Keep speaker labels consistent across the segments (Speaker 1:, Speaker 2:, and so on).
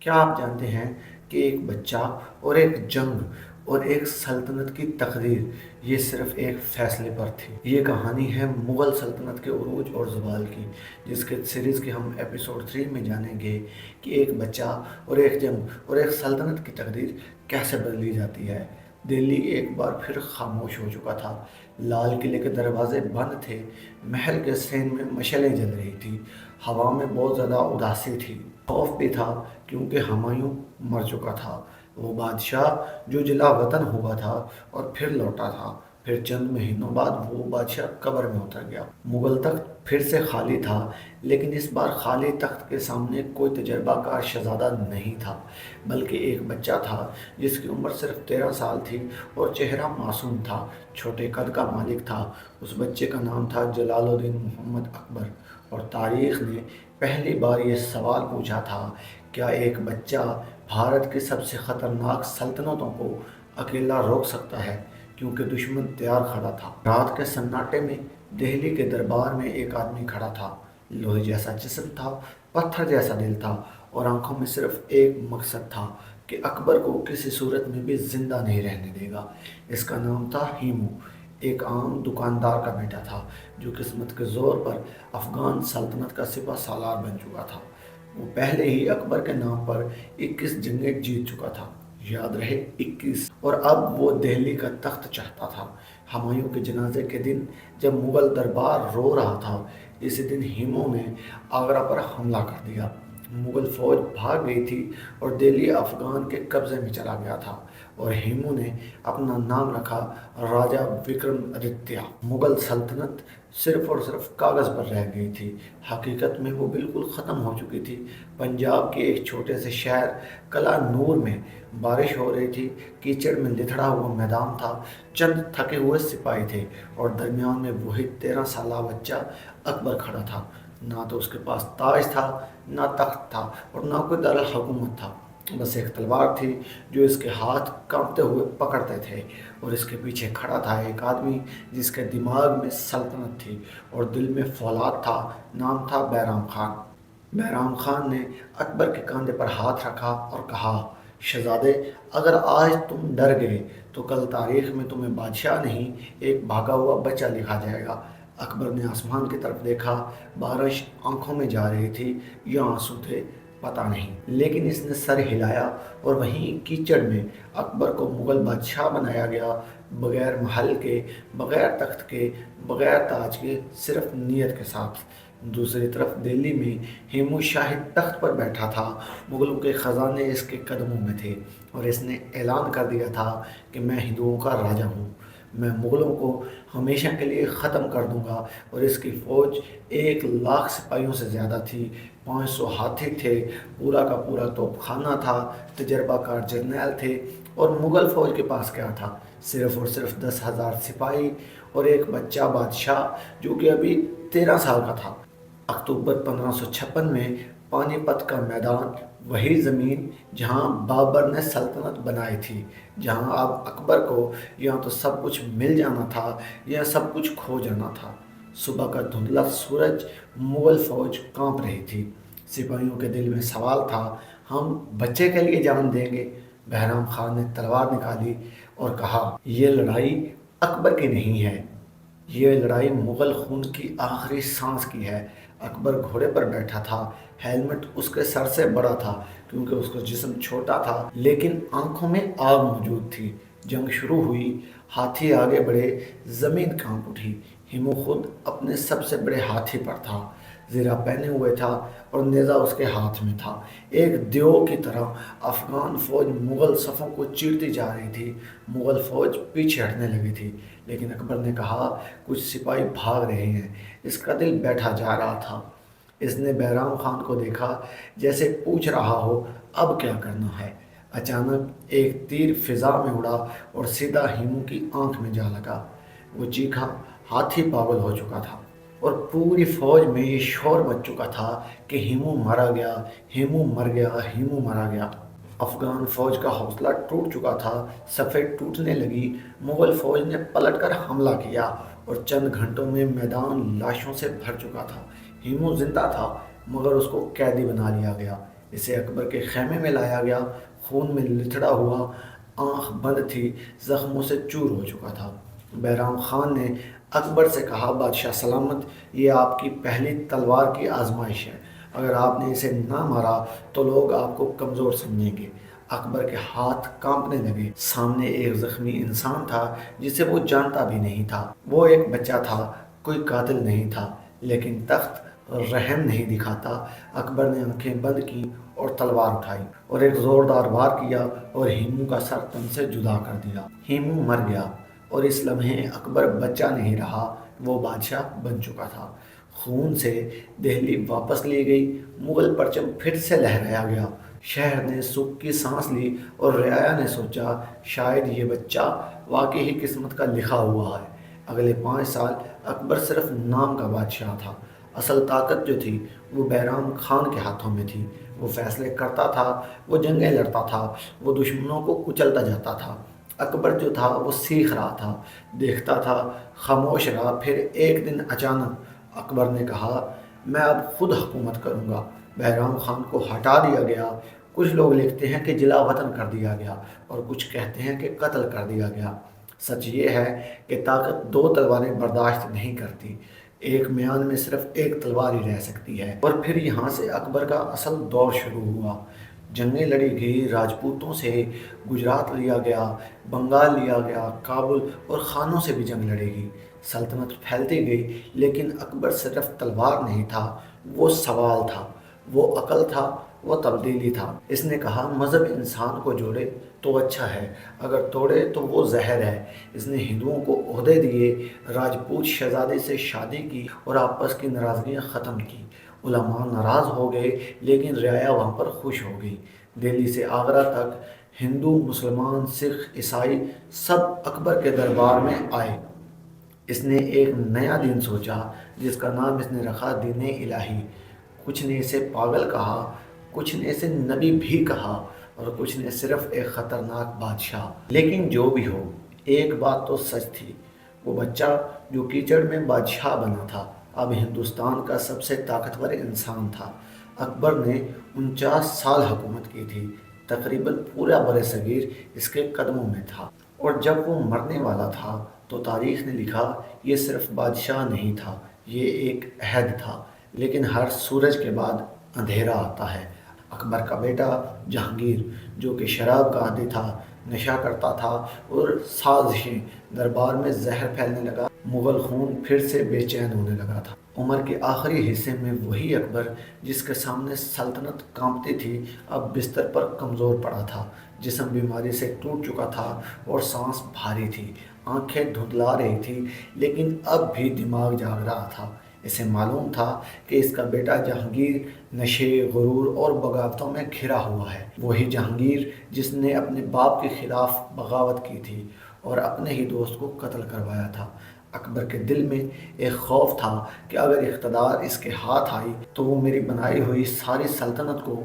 Speaker 1: کیا آپ جانتے ہیں کہ ایک بچہ اور ایک جنگ اور ایک سلطنت کی تقدیر یہ صرف ایک فیصلے پر تھی۔ یہ کہانی ہے مغل سلطنت کے عروج اور زوال کی، جس کے سیریز کے ہم ایپیسوڈ 3 میں جانیں گے کہ ایک بچہ اور ایک جنگ اور ایک سلطنت کی تقدیر کیسے بدلی جاتی ہے۔ دلی ایک بار پھر خاموش ہو چکا تھا۔ لال قلعے کے دروازے بند تھے، محل کے سین میں مشعلیں جل رہی تھی، ہوا میں بہت زیادہ اداسی تھی۔ خوف بھی تھا کیونکہ ہمایوں مر چکا تھا، وہ بادشاہ جو جلا وطن ہوا تھا اور پھر لوٹا تھا۔ پھر چند مہینوں بعد وہ بادشاہ قبر میں اتر گیا۔ مغل تخت پھر سے خالی تھا، لیکن اس بار خالی تخت کے سامنے کوئی تجربہ کار شہزادہ نہیں تھا، بلکہ ایک بچہ تھا جس کی عمر صرف 13 سال تھی اور چہرہ معصوم تھا، چھوٹے قد کا مالک تھا۔ اس بچے کا نام تھا جلال الدین محمد اکبر، اور تاریخ نے پہلی بار یہ سوال پوچھا تھا، کیا ایک بچہ بھارت کی سب سے خطرناک سلطنتوں کو اکیلا روک سکتا ہے؟ کیونکہ دشمن تیار کھڑا تھا۔ رات کے سناٹے میں دہلی کے دربار میں ایک آدمی کھڑا تھا، لوہے جیسا جسم تھا، پتھر جیسا دل تھا، اور آنکھوں میں صرف ایک مقصد تھا کہ اکبر کو کسی صورت میں بھی زندہ نہیں رہنے دے گا۔ اس کا نام تھا ہیمو، ایک عام دکاندار کا بیٹا تھا جو قسمت کے زور پر افغان سلطنت کا سپہ سالار بن چکا تھا۔ وہ پہلے ہی اکبر کے نام پر 21 جنگیں جیت چکا تھا، یاد رہے 21، اور اب وہ دہلی کا تخت چاہتا تھا۔ ہمایوں کے جنازے کے دن جب مغل دربار رو رہا تھا، اسی دن ہیمو نے آگرہ پر حملہ کر دیا۔ مغل فوج بھاگ گئی تھی اور دہلی افغان کے قبضے میں چلا گیا تھا، اور ہیمو نے اپنا نام رکھا راجہ وکرم آدتیہ۔ مغل سلطنت صرف اور صرف کاغذ پر رہ گئی تھی، حقیقت میں وہ بالکل ختم ہو چکی تھی۔ پنجاب کے ایک چھوٹے سے شہر کلا نور میں بارش ہو رہی تھی، کیچڑ میں لتھڑا ہوا میدان تھا، چند تھکے ہوئے سپاہی تھے، اور درمیان میں وہی 13 سالہ بچہ اکبر کھڑا تھا۔ نہ تو اس کے پاس تاج تھا، نہ تخت تھا، اور نہ کوئی دارالحکومت تھا، بس ایک تلوار تھی جو اس کے ہاتھ کانپتے ہوئے پکڑتے تھے، اور اس کے پیچھے کھڑا تھا ایک آدمی جس کے دماغ میں سلطنت تھی اور دل میں فولاد تھا۔ نام تھا بیرام خان۔ بیرام خان نے اکبر کے کاندھے پر ہاتھ رکھا اور کہا، شہزادے، اگر آج تم ڈر گئے تو کل تاریخ میں تمہیں بادشاہ نہیں، ایک بھاگا ہوا بچہ لکھا جائے گا۔ اکبر نے آسمان کی طرف دیکھا، بارش آنکھوں میں جا رہی تھی یا آنسو تھے، پتہ نہیں، لیکن اس نے سر ہلایا، اور وہیں کیچڑ میں اکبر کو مغل بادشاہ بنایا گیا، بغیر محل کے، بغیر تخت کے، بغیر تاج کے، صرف نیت کے ساتھ۔ دوسری طرف دہلی میں ہیمو شاہی تخت پر بیٹھا تھا، مغلوں کے خزانے اس کے قدموں میں تھے، اور اس نے اعلان کر دیا تھا کہ میں ہندوؤں کا راجا ہوں، میں مغلوں کو ہمیشہ کے لیے ختم کر دوں گا۔ اور اس کی فوج 1,00,000 سپاہیوں سے زیادہ تھی، 500 ہاتھی تھے، پورا کا پورا توپ خانہ تھا، تجربہ کار جرنیل تھے، اور مغل فوج کے پاس کیا تھا؟ صرف اور صرف 10,000 سپاہی اور ایک بچہ بادشاہ جو کہ ابھی 13 سال کا تھا۔ اکتوبر 1556 میں پانی پت کا میدان، وہی زمین جہاں بابر نے سلطنت بنائی تھی، جہاں اب اکبر کو یا تو سب کچھ مل جانا تھا یا سب کچھ کھو جانا تھا۔ صبح کا دھندلا سورج، مغل فوج کانپ رہی تھی، سپاہیوں کے دل میں سوال تھا، ہم بچے کے لیے جان دیں گے؟ بہرام خان نے تلوار نکالی اور کہا، یہ لڑائی اکبر کی نہیں ہے، یہ لڑائی مغل خون کی آخری سانس کی ہے۔ اکبر گھوڑے پر بیٹھا تھا، ہیلمٹ اس کے سر سے بڑا تھا کیونکہ اس کا جسم چھوٹا تھا، لیکن آنکھوں میں آگ موجود تھی۔ جنگ شروع ہوئی، ہاتھی آگے بڑھے، زمین کانپ اٹھی۔ ہیمو خود اپنے سب سے بڑے ہاتھی پر تھا، زرہ پہنے ہوئے تھا اور نیزہ اس کے ہاتھ میں تھا۔ ایک دیو کی طرح افغان فوج مغل صفوں کو چیرتی جا رہی تھی، مغل فوج پیچھے ہٹنے لگی تھی، لیکن اکبر نے کہا، کچھ سپاہی بھاگ رہے ہیں۔ اس کا دل بیٹھا جا رہا تھا۔ اس نے بہرام خان کو دیکھا، جیسے پوچھ رہا ہو، اب کیا کرنا ہے؟ اچانک ایک تیر فضا میں اڑا اور سیدھا ہیمو کی آنکھ میں جا لگا۔ وہ چیخا، ہاتھی پاگل ہو چکا تھا، اور پوری فوج میں یہ شور مچ چکا تھا کہ ہیمو مارا گیا، ہیمو مر گیا، ہیمو مارا گیا۔ افغان فوج کا حوصلہ ٹوٹ چکا تھا، صفیں ٹوٹنے لگی، مغل فوج نے پلٹ کر حملہ کیا، اور چند گھنٹوں میں میدان لاشوں سے بھر چکا تھا۔ ہیمو زندہ تھا، مگر اس کو قیدی بنا لیا گیا۔ اسے اکبر کے خیمے میں لایا گیا، خون میں لتھڑا ہوا، آنکھ بند تھی، زخموں سے چور ہو چکا تھا۔ بہرام خان نے اکبر سے کہا، بادشاہ سلامت، یہ آپ کی پہلی تلوار کی آزمائش ہے، اگر آپ نے اسے نہ مارا تو لوگ آپ کو کمزور سمجھیں گے۔ اکبر کے ہاتھ کانپنے لگے، سامنے ایک زخمی انسان تھا جسے وہ جانتا بھی نہیں تھا۔ وہ ایک بچہ تھا، کوئی قاتل نہیں تھا، لیکن تخت رحم نہیں دکھاتا۔ اکبر نے آنکھیں بند کی اور تلوار اٹھائی اور ایک زوردار وار کیا اور ہیمو کا سر تن سے جدا کر دیا۔ ہیمو مر گیا اور اس لمحے اکبر بچہ نہیں رہا، وہ بادشاہ بن چکا تھا۔ خون سے دہلی واپس لی گئی، مغل پرچم پھر سے لہرایا گیا، شہر نے سکھ کی سانس لی اور رعایا نے سوچا شاید یہ بچہ واقعی ہی قسمت کا لکھا ہوا ہے۔ اگلے 5 سال اکبر صرف نام کا بادشاہ تھا، اصل طاقت جو تھی وہ بہرام خان کے ہاتھوں میں تھی۔ وہ فیصلے کرتا تھا، وہ جنگیں لڑتا تھا، وہ دشمنوں کو کچلتا جاتا تھا۔ اکبر جو تھا وہ سیکھ رہا تھا، دیکھتا تھا، خاموش رہا۔ پھر ایک دن اچانک اکبر نے کہا، میں اب خود حکومت کروں گا۔ بہرام خان کو ہٹا دیا گیا۔ کچھ لوگ لکھتے ہیں کہ جلا وطن کر دیا گیا اور کچھ کہتے ہیں کہ قتل کر دیا گیا۔ سچ یہ ہے کہ طاقت 2 تلواریں برداشت نہیں کرتی، ایک میان میں صرف ایک تلوار ہی رہ سکتی ہے۔ اور پھر یہاں سے اکبر کا اصل دور شروع ہوا۔ جنگیں لڑی گئی، راجپوتوں سے گجرات لیا گیا، بنگال لیا گیا، کابل اور خانوں سے بھی جنگ لڑے گی۔ سلطنت پھیلتی گئی، لیکن اکبر صرف تلوار نہیں تھا، وہ سوال تھا، وہ عقل تھا، وہ تبدیلی تھا۔ اس نے کہا، مذہب انسان کو جوڑے تو اچھا ہے، اگر توڑے تو وہ زہر ہے۔ اس نے ہندوؤں کو عہدے دیے، راجپوت شہزادے سے شادی کی اور آپس کی ناراضگیاں ختم کی۔ علماء ناراض ہو گئے، لیکن رعایا وہاں پر خوش ہو گئی۔ دہلی سے آگرہ تک ہندو، مسلمان، سکھ، عیسائی سب اکبر کے دربار میں آئے۔ اس نے ایک نیا دین سوچا جس کا نام اس نے رکھا دین الہی۔ کچھ نے اسے پاگل کہا، کچھ نے اسے نبی بھی کہا اور کچھ نے صرف ایک خطرناک بادشاہ۔ لیکن جو بھی ہو، ایک بات تو سچ تھی، وہ بچہ جو کیچڑ میں بادشاہ بنا تھا اب ہندوستان کا سب سے طاقتور انسان تھا۔ اکبر نے 49 سال حکومت کی تھی، تقریباً پورا برصغیر اس کے قدموں میں تھا۔ اور جب وہ مرنے والا تھا تو تاریخ نے لکھا، یہ صرف بادشاہ نہیں تھا، یہ ایک عہد تھا۔ لیکن ہر سورج کے بعد اندھیرا آتا ہے۔ اکبر کا بیٹا جہانگیر، جو کہ شراب کا عادی تھا، نشہ کرتا تھا اور سازشیں، دربار میں زہر پھیلنے لگا۔ مغل خون پھر سے بے چین ہونے لگا تھا۔ عمر کے آخری حصے میں وہی اکبر جس کے سامنے سلطنت کانپتی تھی، اب بستر پر کمزور پڑا تھا۔ جسم بیماری سے ٹوٹ چکا تھا اور سانس بھاری تھی، آنکھیں دھندلا رہی تھی، لیکن اب بھی دماغ جاگ رہا تھا۔ اسے معلوم تھا کہ اس کا بیٹا جہانگیر نشے، غرور اور بغاوتوں میں گھرا ہوا ہے۔ وہی جہانگیر جس نے اپنے باپ کے خلاف بغاوت کی تھی اور اپنے ہی دوست کو قتل کروایا تھا۔ اکبر کے دل میں ایک خوف تھا کہ اگر اقتدار اس کے ہاتھ آئی تو وہ میری بنائی ہوئی ساری سلطنت کو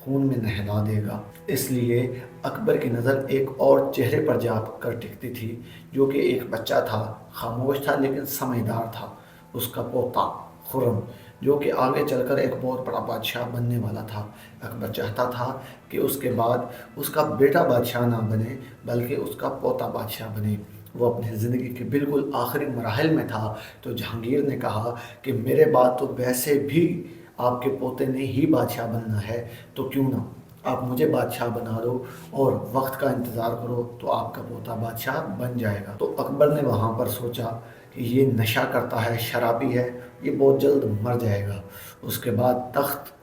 Speaker 1: خون میں نہلا دے گا۔ اس لیے اکبر کی نظر ایک اور چہرے پر جا کر ٹکتی تھی، جو کہ ایک بچہ تھا، خاموش تھا لیکن سمجھدار تھا۔ اس کا پوتا خرم، جو کہ آگے چل کر ایک بہت بڑا بادشاہ بننے والا تھا۔ اکبر چاہتا تھا کہ اس کے بعد اس کا بیٹا بادشاہ نہ بنے بلکہ اس کا پوتا بادشاہ بنے۔ وہ اپنی زندگی کے بالکل آخری مراحل میں تھا تو جہانگیر نے کہا کہ میرے بعد تو ویسے بھی آپ کے پوتے نے ہی بادشاہ بننا ہے، تو کیوں نہ آپ مجھے بادشاہ بنا دو اور وقت کا انتظار کرو تو آپ کا پوتا بادشاہ بن جائے گا۔ تو اکبر نے وہاں پر سوچا کہ یہ نشہ کرتا ہے، شرابی ہے، یہ بہت جلد مر جائے گا، اس کے بعد تخت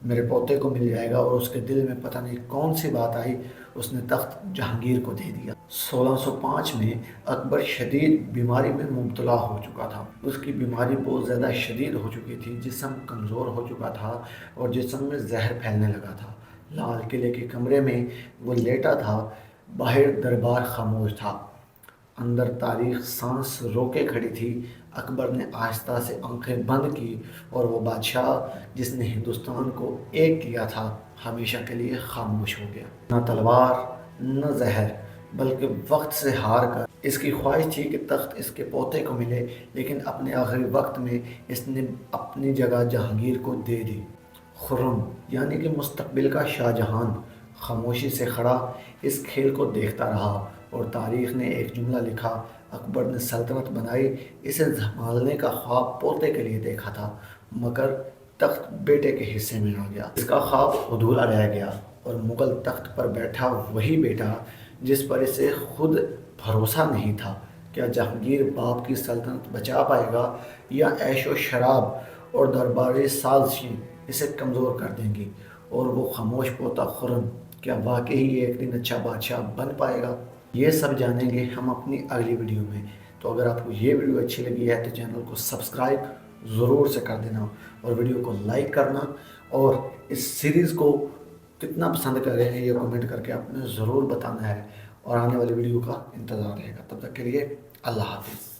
Speaker 1: میرے پوتے کو مل جائے گا۔ اور اس کے دل میں پتہ نہیں کون سی بات آئی، اس نے تخت جہانگیر کو دے دیا۔ 1605 میں اکبر شدید بیماری میں مبتلا ہو چکا تھا۔ اس کی بیماری بہت زیادہ شدید ہو چکی تھی، جسم کمزور ہو چکا تھا اور جسم میں زہر پھیلنے لگا تھا۔ لال قلعے کے کمرے میں وہ لیٹا تھا، باہر دربار خاموش تھا، اندر تاریخ سانس روکے کھڑی تھی۔ اکبر نے آہستہ سے آنکھیں بند کی اور وہ بادشاہ جس نے ہندوستان کو ایک کیا تھا ہمیشہ کے لیے خاموش ہو گیا۔ نہ تلوار، نہ زہر، بلکہ وقت سے ہار کر اس کی خواہش تھی کہ تخت اس کے پوتے کو ملے، لیکن اپنے آخری وقت میں اس نے اپنی جگہ جہانگیر کو دے دی۔ خرم یعنی کہ مستقبل کا شاہ جہان خاموشی سے کھڑا اس کھیل کو دیکھتا رہا، اور تاریخ نے ایک جملہ لکھا: اکبر نے سلطنت بنائی، اسے سنبھالنے کا خواب پوتے کے لیے دیکھا تھا، مگر تخت بیٹے کے حصے میں آ گیا۔ اس کا خواب ادھورا رہ گیا، اور مغل تخت پر بیٹھا وہی بیٹا جس پر اسے خود بھروسہ نہیں تھا۔ کیا جہانگیر باپ کی سلطنت بچا پائے گا، یا عیش و شراب اور درباری سازشیں اسے کمزور کر دیں گی؟ اور وہ خاموش پوتا خرم کیا واقعی ایک دن اچھا بادشاہ بن پائے گا؟ یہ سب جانیں گے ہم اپنی اگلی ویڈیو میں۔ تو اگر آپ کو یہ ویڈیو اچھی لگی ہے تو چینل کو سبسکرائب ضرور سے کر دینا، اور ویڈیو کو لائک کرنا، اور اس سیریز کو کتنا پسند کر رہے ہیں یہ کمنٹ کر کے آپ نے ضرور بتانا ہے، اور آنے والی ویڈیو کا انتظار رہے گا۔ تب تک کے لیے اللہ حافظ۔